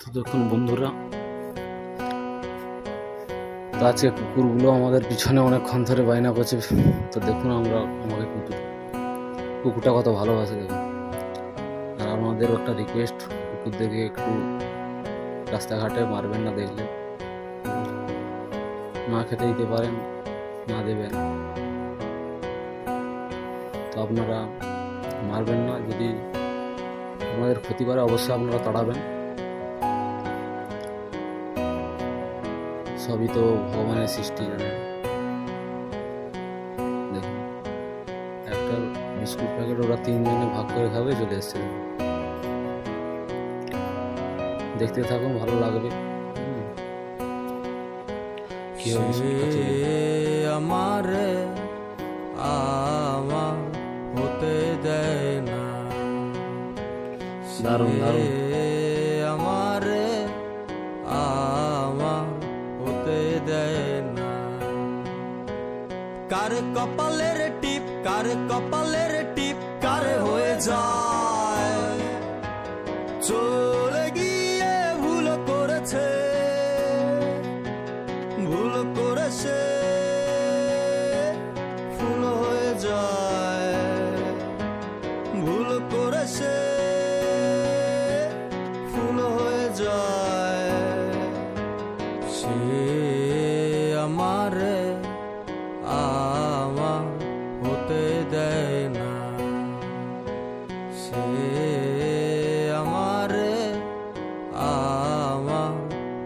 তো দেখুন বন্ধুরা, তো আজকে কুকুরগুলো আমাদের পিছনে অনেকক্ষণ ধরে বায়না করছে। তো দেখুন আমাকে কুকুরটা কত ভালোবাসে দেখুন। আর আমাদের একটা রিকোয়েস্ট, কুকুরদেরকে একটু রাস্তাঘাটে মারবেন না, দেখলে না খেতে দিতে পারেন, না দেবেন, তো আপনারা মারবেন না। যদি আপনাদের ক্ষতি করে অবশ্যই আপনারা তাড়াবেন। সবই তো ভগবানের সৃষ্টি, জানেন। দেখুন, একটা বিস্কুট প্যাকেট ওরা তিনজনে ভাগ করে খাবে, চলে এসছে। দেখতে থাকুন, ভালো লাগবে। কি হবে বিস্কুট খাচ্ছে? আমারে আমার হতে দেয় না, দারুণ দারুণ। আমারে আমার হতে দেয় না। কার কপালের টিপ, কার কপালের টিপ, কার হয়ে যায়, চলে গিয়ে ভুল করেছে, ভুল করেছে, ফুল হয়ে যায়, ভুল করেছে, ফুল হয়ে যায়। সে আমারে আমার হতে দেয় না, সে আমারে আমার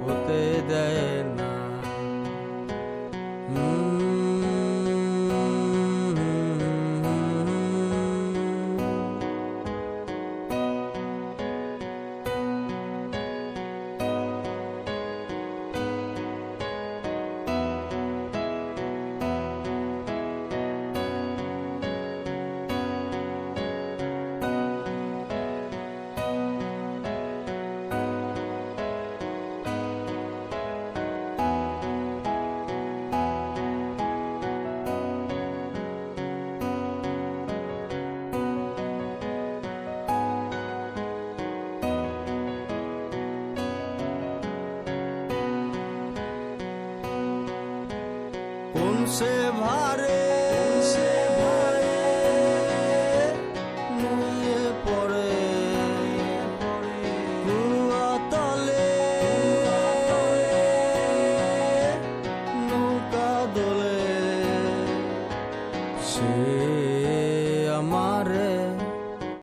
হতে দেয় না। কোন সে ভারে